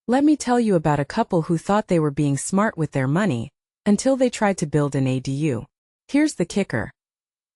Let me tell you about a couple who thought they were being smart with their money, until they tried to build an ADU. Here's the kicker.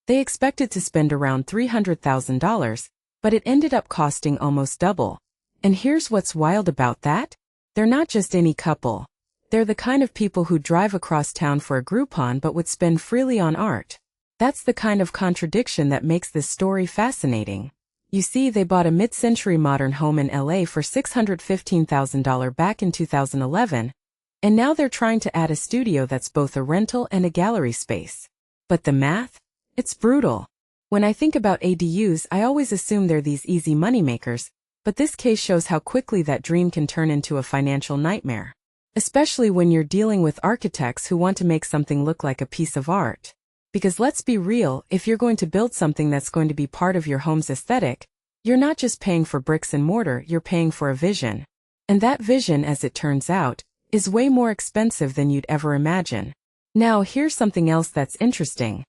They expected to spend around $300,000, but it ended up costing almost double. And here's what's wild about that. They're not just any couple. They're the kind of people who drive across town for a Groupon but would spend freely on art. That's the kind of contradiction that makes this story fascinating. You see, they bought a mid-century modern home in LA for $615,000 back in 2011, and now they're trying to add a studio that's both a rental and a gallery space. But the math? It's brutal. When I think about ADUs, I always assume they're these easy moneymakers, but this case shows how quickly that dream can turn into a financial nightmare. Especially when you're dealing with architects who want to make something look like a piece of art. Because let's be real, if you're going to build something that's going to be part of your home's aesthetic, you're not just paying for bricks and mortar, you're paying for a vision. And that vision, as it turns out, is way more expensive than you'd ever imagine. Now, here's something else that's interesting.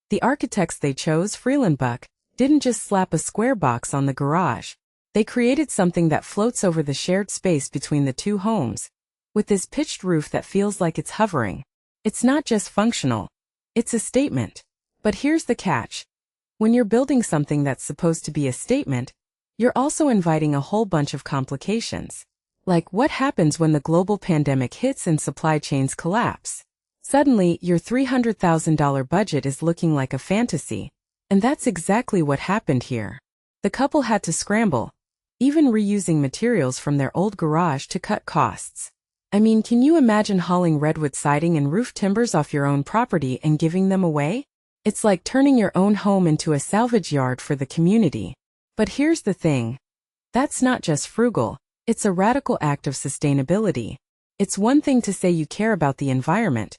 The architects they chose, Freelandbuck, didn't just slap a square box on the garage. They created something that floats over the shared space between the two homes, with this pitched roof that feels like it's hovering. It's not just functional. It's a statement. But here's the catch. When you're building something that's supposed to be a statement, you're also inviting a whole bunch of complications. Like, what happens when the global pandemic hits and supply chains collapse? Suddenly, your $300,000 budget is looking like a fantasy. And that's exactly what happened here. The couple had to scramble, even reusing materials from their old garage to cut costs. I mean, can you imagine hauling redwood siding and roof timbers off your own property and giving them away? It's like turning your own home into a salvage yard for the community. But here's the thing. That's not just frugal, it's a radical act of sustainability. It's one thing to say you care about the environment.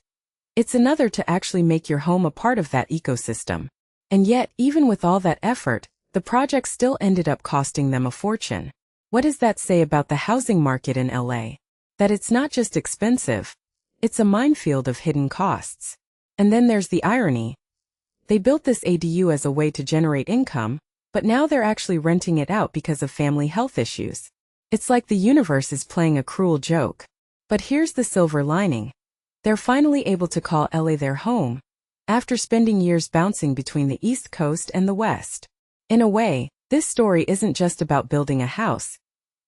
It's another to actually make your home a part of that ecosystem. And yet, even with all that effort, the project still ended up costing them a fortune. What does that say about the housing market in LA? That it's not just expensive, it's a minefield of hidden costs. And then there's the irony. They built this ADU as a way to generate income, but now they're actually renting it out because of family health issues. It's like the universe is playing a cruel joke. But here's the silver lining. They're finally able to call LA their home, after spending years bouncing between the East Coast and the West. In a way, this story isn't just about building a house.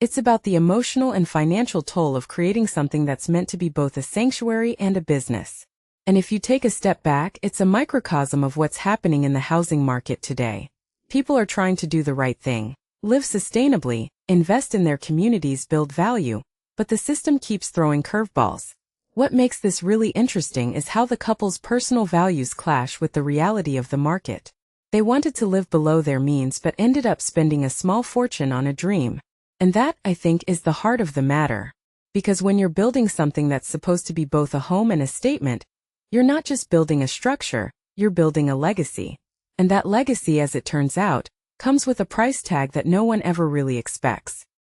It's about the emotional and financial toll of creating something that's meant to be both a sanctuary and a business. And if you take a step back, it's a microcosm of what's happening in the housing market today. People are trying to do the right thing, live sustainably, invest in their communities, build value, but the system keeps throwing curveballs. What makes this really interesting is how the couple's personal values clash with the reality of the market. They wanted to live below their means but ended up spending a small fortune on a dream. And that, I think, is the heart of the matter. Because when you're building something that's supposed to be both a home and a statement, you're not just building a structure, you're building a legacy. And that legacy, as it turns out, comes with a price tag that no one ever really expects.